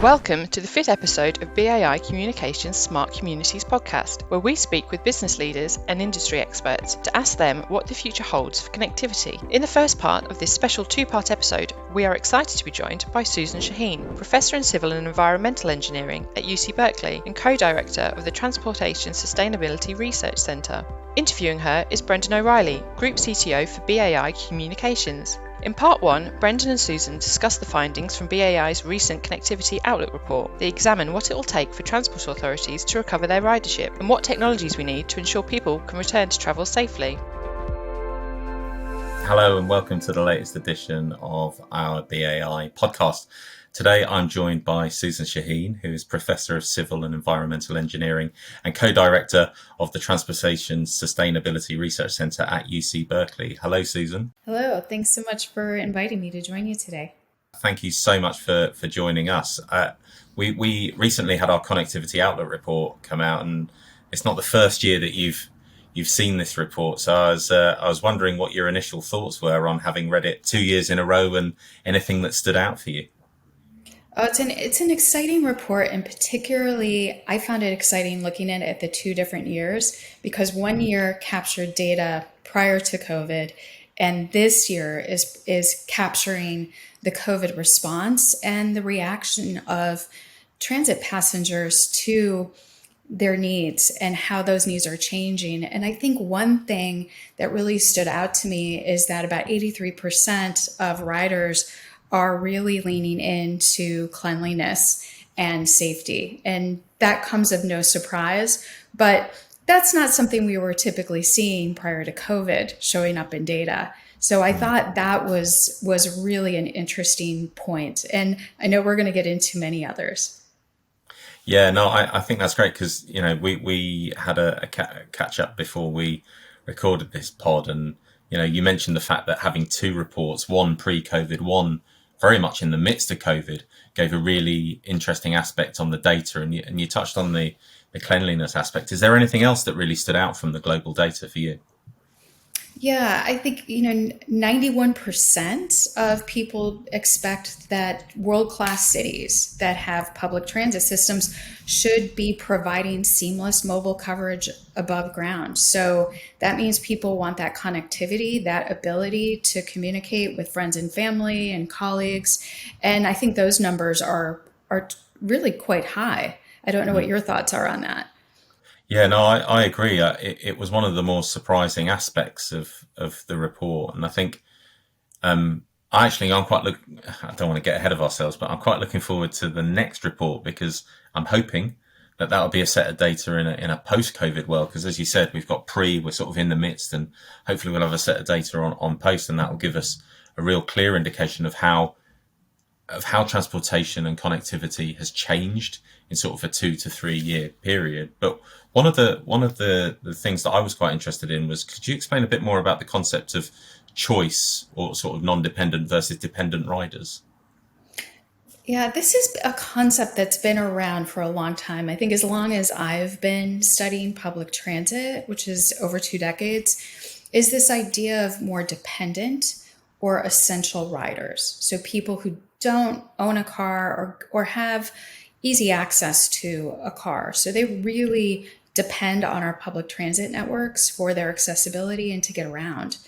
Welcome to the fifth episode of BAI Communications Smart Communities podcast, where we speak with business leaders and industry experts to ask them what the future holds for connectivity. In the first part of this special two-part episode, we are excited to be joined by Susan Shaheen, Professor in Civil and Environmental Engineering at UC Berkeley and Co-Director of the Transportation Sustainability Research Centre. Interviewing her is Brendan O'Reilly, Group CTO for BAI Communications. In part one, Brendan and Susan discuss the findings from BAI's recent Connectivity Outlook report. They examine what it will take for transport authorities to recover their ridership and what technologies we need to ensure people can return to travel safely. Hello and welcome to the latest edition of our BAI podcast. Today I'm joined by Susan Shaheen, who is Professor of Civil and Environmental Engineering and Co-Director of the Transportation Sustainability Research Centre at UC Berkeley. Hello, Susan. Hello, thanks so much for inviting me to join you today. Thank you so much for joining us. We recently had our Connectivity Outlook report come out, and it's not the first year that you've seen this report. So I was wondering what your initial thoughts were on having read it 2 years in a row and anything that stood out for you. It's an exciting report, and particularly I found it exciting looking at it at the 2 different years, because 1 year captured data prior to COVID, and this year is capturing the COVID response and the reaction of transit passengers to their needs and how those needs are changing. And I think one thing that really stood out to me is that about 83% of riders are really leaning into cleanliness and safety. And that comes of no surprise, but that's not something we were typically seeing prior to COVID showing up in data. So I thought that was really an interesting point. And I know we're going to get into many others. Yeah, no, I think that's great because, we had a catch up before we recorded this pod. And, you mentioned the fact that having 2 reports, one pre-COVID, one very much in the midst of COVID, gave a really interesting aspect on the data. And you touched on the cleanliness aspect. Is there anything else that really stood out from the global data for you? Yeah, I think, 91% of people expect that world-class cities that have public transit systems should be providing seamless mobile coverage above ground. So that means people want that connectivity, that ability to communicate with friends and family and colleagues. And I think those numbers are really quite high. I don't know what your thoughts are on that. Yeah, no, I agree. It was one of the more surprising aspects of the report. And I think I'm quite I don't want to get ahead of ourselves, but I'm quite looking forward to the next report because I'm hoping that that'll be a set of data in a post-COVID world. Because as you said, we've got we're sort of in the midst, and hopefully we'll have a set of data on post, and that will give us a real clear indication of how transportation and connectivity has changed in sort of a 2 to 3 year period. But one of the things that I was quite interested in was, could you explain a bit more about the concept of choice or sort of non-dependent versus dependent riders? Yeah, this is a concept that's been around for a long time. I think as long as I've been studying public transit, which is over 2 decades, is this idea of more dependent or essential riders. So people who don't own a car or have easy access to a car. So they really depend on our public transit networks for their accessibility and to get around.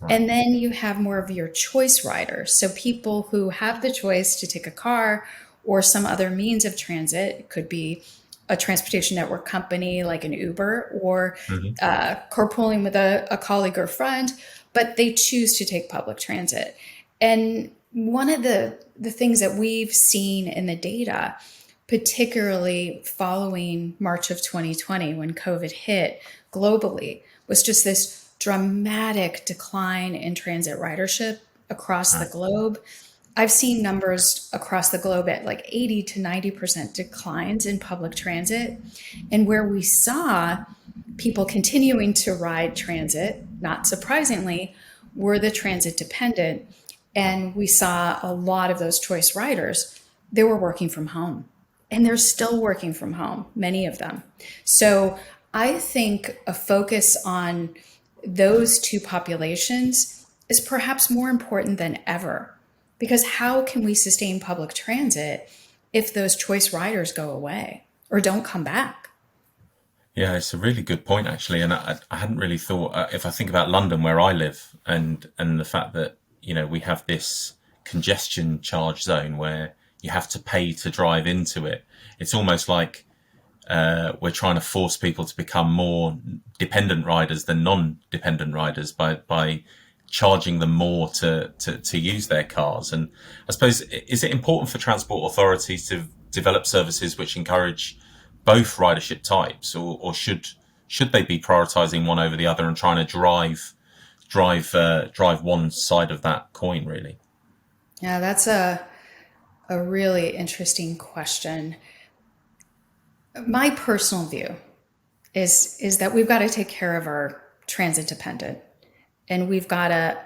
Right. And then you have more of your choice riders. So people who have the choice to take a car or some other means of transit. It could be a transportation network company like an Uber or carpooling with a colleague or friend, but they choose to take public transit. And one of the things that we've seen in the data, particularly following March of 2020 when COVID hit globally, was just this dramatic decline in transit ridership across the globe. I've seen numbers across the globe at like 80 to 90% declines in public transit. And where we saw people continuing to ride transit, not surprisingly, were the transit dependent. And we saw a lot of those choice riders, they were working from home. And they're still working from home, many of them. So I think a focus on those 2 populations is perhaps more important than ever, because how can we sustain public transit if those choice riders go away or don't come back? Yeah, it's a really good point, actually. And I hadn't really thought, if I think about London, where I live, and the fact that, we have this congestion charge zone where you have to pay to drive into it. It's almost like we're trying to force people to become more dependent riders than non-dependent riders by charging them more to use their cars. And I suppose, is it important for transport authorities to develop services which encourage both ridership types, or should they be prioritizing one over the other and trying to drive one side of that coin, really? Yeah, that's a really interesting question. My personal view is that we've got to take care of our transit dependent, and we've got to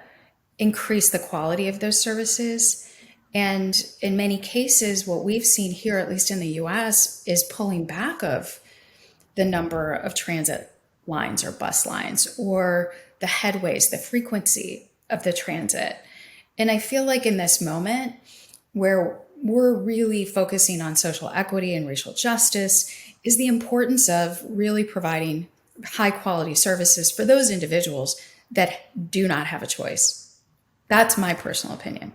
increase the quality of those services. And in many cases, what we've seen here, at least in the US, is pulling back of the number of transit lines or bus lines, or the headways, the frequency of the transit. And I feel like in this moment where we're really focusing on social equity and racial justice is the importance of really providing high quality services for those individuals that do not have a choice. That's my personal opinion.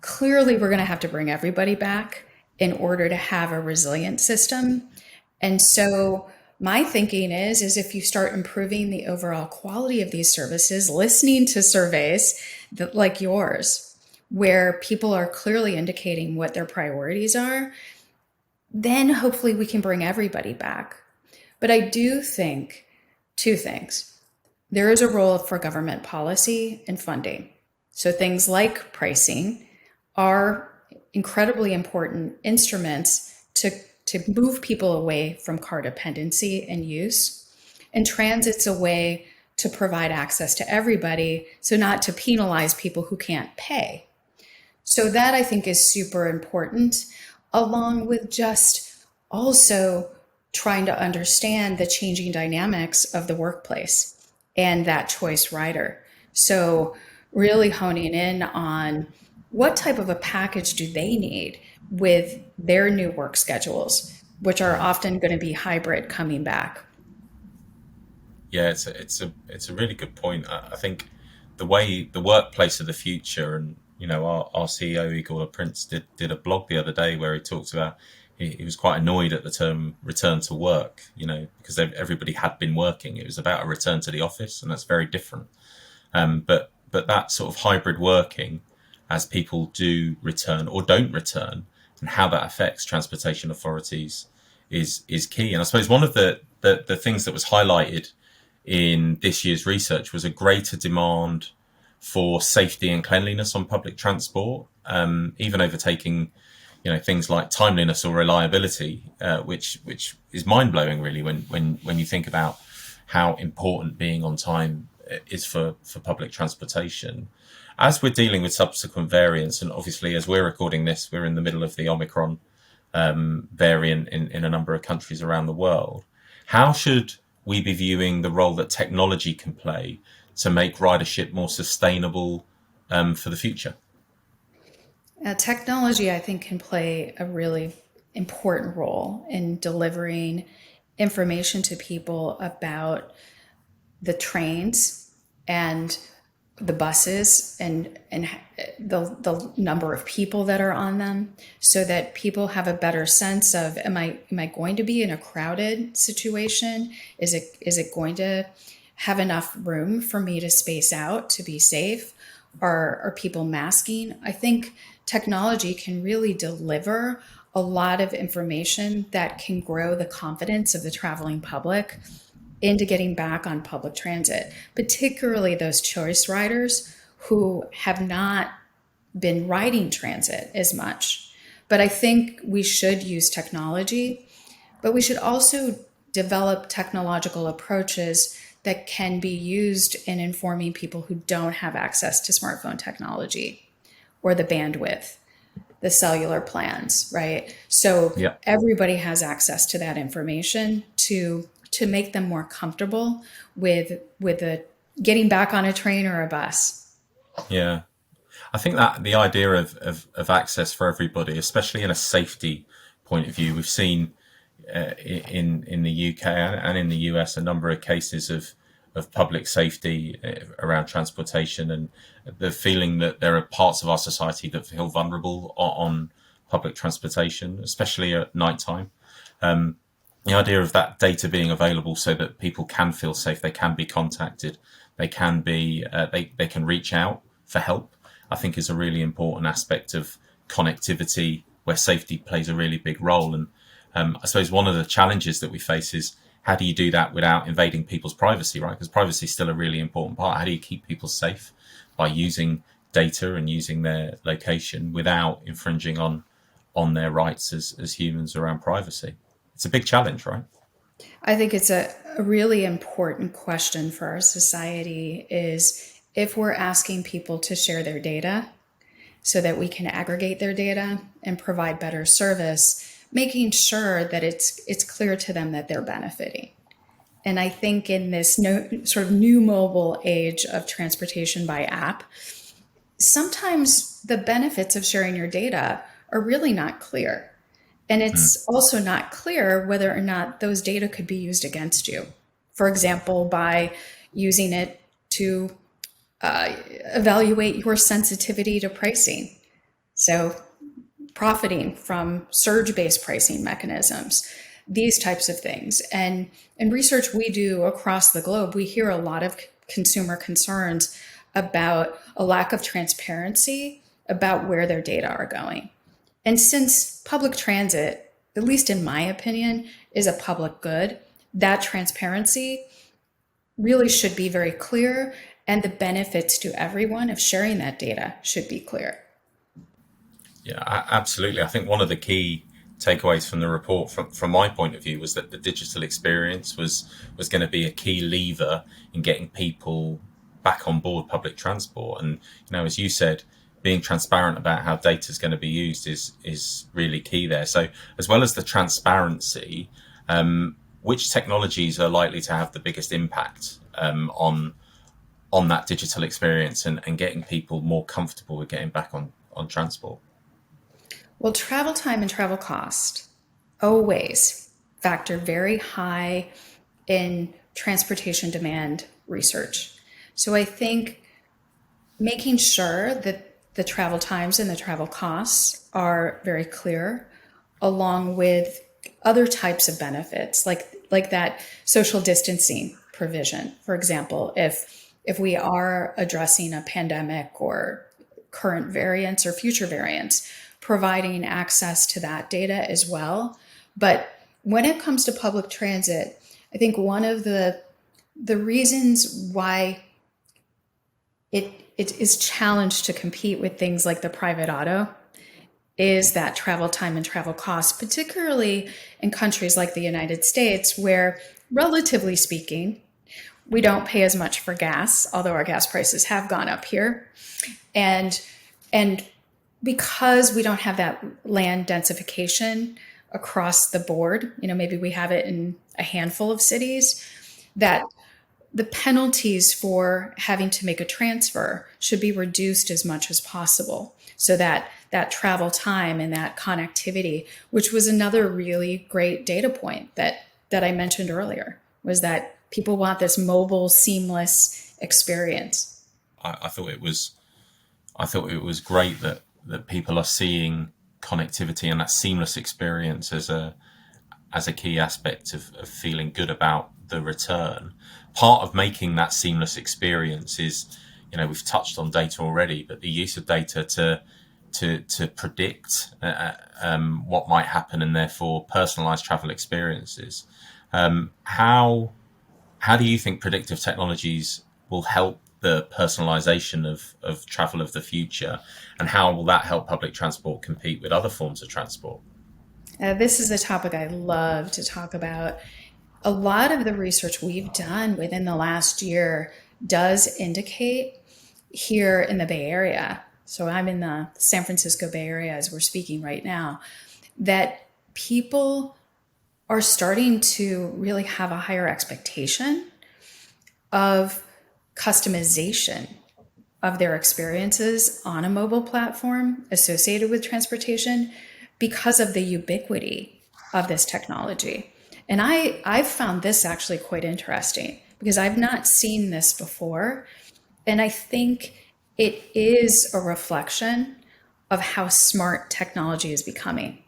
Clearly, we're going to have to bring everybody back in order to have a resilient system. And so my thinking is if you start improving the overall quality of these services, listening to surveys like yours, where people are clearly indicating what their priorities are, then hopefully we can bring everybody back. But I do think two things. There is a role for government policy and funding. So things like pricing are incredibly important instruments to move people away from car dependency and use. And transit's a way to provide access to everybody, so not to penalize people who can't pay. So that, I think, is super important, along with just also trying to understand the changing dynamics of the workplace and that choice rider. So really honing in on what type of a package do they need with their new work schedules, which are often going to be hybrid coming back. Yeah, it's a really good point. I think the workplace of the future, and our CEO Igor Prince did a blog the other day where he talked about he was quite annoyed at the term return to work, because everybody had been working. It was about a return to the office, and that's very different. But that sort of hybrid working, as people do return or don't return, and how that affects transportation authorities is key. And I suppose one of the things that was highlighted in this year's research was a greater demand for safety and cleanliness on public transport, even overtaking things like timeliness or reliability, which is mind-blowing, really, when you think about how important being on time is for public transportation. As we're dealing with subsequent variants, and obviously as we're recording this, we're in the middle of the Omicron variant in a number of countries around the world, how should we be viewing the role that technology can play to make ridership more sustainable for the future? Technology, I think, can play a really important role in delivering information to people about the trains and the buses and the number of people that are on them, so that people have a better sense of, am I going to be in a crowded situation? Is it going to have enough room for me to space out to be safe? Are people masking? I think technology can really deliver a lot of information that can grow the confidence of the traveling public into getting back on public transit, particularly those choice riders who have not been riding transit as much. But I think we should use technology, but we should also develop technological approaches that can be used in informing people who don't have access to smartphone technology or the bandwidth, the cellular plans, right? So Yeah. Everybody has access to that information to make them more comfortable with getting back on a train or a bus. Yeah. I think that the idea of access for everybody, especially in a safety point of view, we've seen in the UK and in the US a number of cases of public safety around transportation, and the feeling that there are parts of our society that feel vulnerable on public transportation, especially at night time. The idea of that data being available so that people can feel safe, they can be contacted, they can be they can reach out for help, I think is a really important aspect of connectivity where safety plays a really big role. And I suppose one of the challenges that we face is how do you do that without invading people's privacy, right? Because privacy is still a really important part. How do you keep people safe by using data and using their location without infringing on their rights as humans around privacy? It's a big challenge, right? I think it's a really important question for our society is if we're asking people to share their data so that we can aggregate their data and provide better service, making sure that it's clear to them that they're benefiting. And I think in this sort of new mobile age of transportation by app, sometimes the benefits of sharing your data are really not clear. And it's also not clear whether or not those data could be used against you. For example, by using it to evaluate your sensitivity to pricing. So profiting from surge-based pricing mechanisms, these types of things. And in research we do across the globe, we hear a lot of consumer concerns about a lack of transparency about where their data are going. And since public transit, at least in my opinion, is a public good, that transparency really should be very clear, and the benefits to everyone of sharing that data should be clear. Yeah, absolutely. I think one of the key takeaways from the report, from my point of view, was that the digital experience was going to be a key lever in getting people back on board public transport. And as you said, being transparent about how data is going to be used is really key there. So as well as the transparency, which technologies are likely to have the biggest impact on that digital experience and getting people more comfortable with getting back on transport? Well, travel time and travel cost always factor very high in transportation demand research. So I think making sure that the travel times and the travel costs are very clear, along with other types of benefits, like that social distancing provision. For example, if we are addressing a pandemic or current variants or future variants, providing access to that data as well. But when it comes to public transit, I think one of the reasons why it is challenged to compete with things like the private auto is that travel time and travel costs, particularly in countries like the United States, where, relatively speaking, we don't pay as much for gas, although our gas prices have gone up here. And because we don't have that land densification across the board, maybe we have it in a handful of cities, that the penalties for having to make a transfer should be reduced as much as possible, so that travel time and that connectivity, which was another really great data point that I mentioned earlier, was that people want this mobile, seamless experience. I thought it was great that people are seeing connectivity and that seamless experience as a key aspect of feeling good about the return. Part of making that seamless experience is, we've touched on data already, but the use of data to predict what might happen and therefore personalized travel experiences. How do you think predictive technologies will help the personalization of travel of the future, and how will that help public transport compete with other forms of transport? This is a topic I love to talk about. A lot of the research we've done within the last year does indicate here in the Bay Area, so I'm in the San Francisco Bay Area as we're speaking right now, that people are starting to really have a higher expectation of customization of their experiences on a mobile platform associated with transportation because of the ubiquity of this technology. And I've found this actually quite interesting because I've not seen this before. And I think it is a reflection of how smart technology is becoming.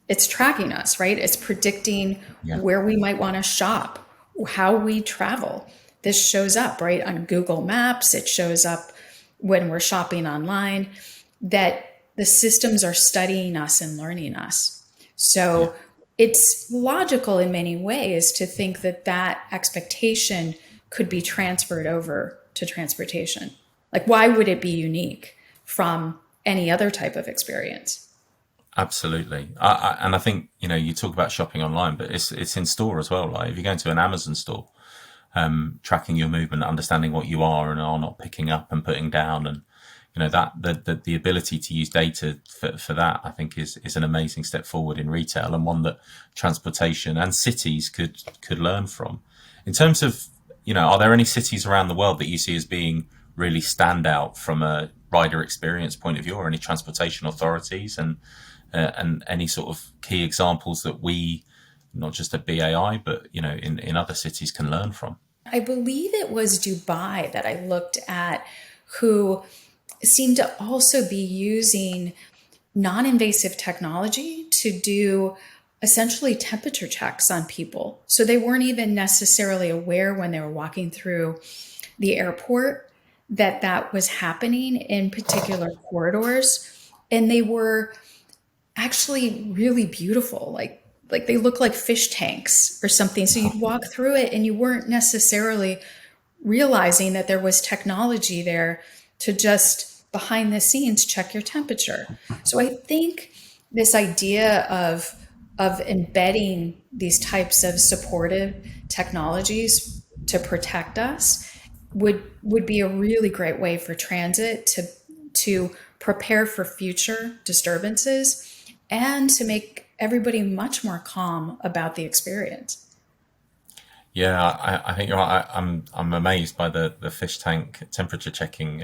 It's tracking us, right? It's predicting where we might want to shop, how we travel. This shows up, right, on Google Maps. It shows up when we're shopping online, that the systems are studying us and learning us. So it's logical in many ways to think that that expectation could be transferred over to transportation. Like, why would it be unique from any other type of experience? Absolutely. And I think, you talk about shopping online, but it's in store as well. Like if you go into an Amazon store, tracking your movement, understanding what you are and are not picking up and putting down, and that the ability to use data for that, I think is an amazing step forward in retail, and one that transportation and cities could learn from. In terms of, are there any cities around the world that you see as being really stand out from a rider experience point of view, or any transportation authorities, and any sort of key examples that we, not just at BAI, but in other cities, can learn from? I believe it was Dubai that I looked at, who seemed to also be using non-invasive technology to do essentially temperature checks on people. So they weren't even necessarily aware when they were walking through the airport that was happening in particular corridors. And they were actually really beautiful, like they look like fish tanks or something. So you'd walk through it and you weren't necessarily realizing that there was technology there to just behind the scenes check your temperature. So I think this idea of embedding these types of supportive technologies to protect us would be a really great way for transit to prepare for future disturbances and to make everybody much more calm about the experience. Yeah, I think you're right. I'm amazed by the fish tank temperature checking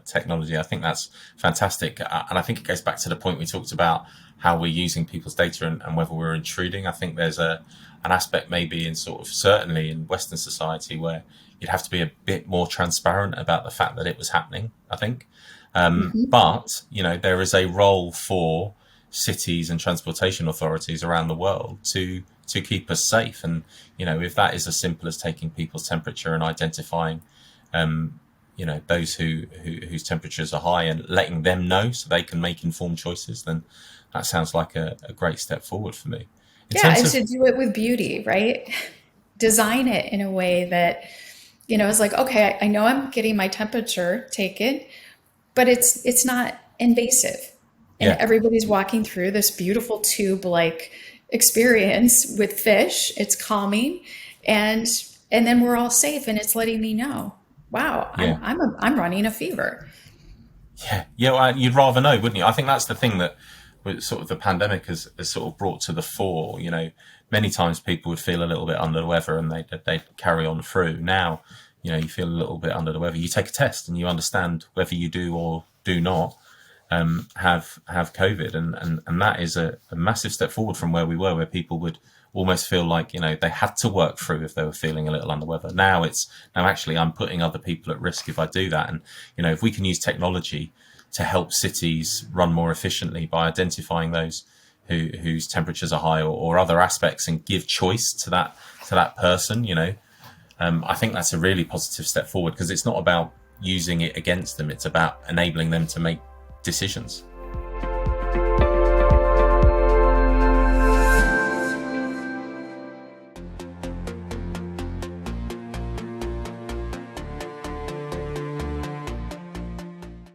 technology. I think that's fantastic, and I think it goes back to the point we talked about how we're using people's data and whether we're intruding. I think there's an aspect maybe in sort of certainly in Western society where you'd have to be a bit more transparent about the fact that it was happening, I think. But there is a role for cities and transportation authorities around the world to keep us safe, and if that is as simple as taking people's temperature and identifying those whose temperatures are high and letting them know so they can make informed choices, then that sounds like a great step forward for me. And to do it with beauty, right? Design it in a way that it's like, okay, I know I'm getting my temperature taken, but it's not invasive. And everybody's walking through this beautiful tube-like experience with fish. It's calming, and then we're all safe, and it's letting me know, wow, I'm running a fever. Well, you'd rather know, wouldn't you? I think that's the thing that sort of the pandemic has sort of brought to the fore. Many times people would feel a little bit under the weather and they'd carry on through. Now, you feel a little bit under the weather, you take a test and you understand whether you do or do not have COVID, and that is a massive step forward from where we were, where people would almost feel like they had to work through if they were feeling a little under weather. Now actually I'm putting other people at risk if I do that, and if we can use technology to help cities run more efficiently by identifying those whose temperatures are high or other aspects, and give choice to that person, I think that's a really positive step forward, because it's not about using it against them, it's about enabling them to make decisions.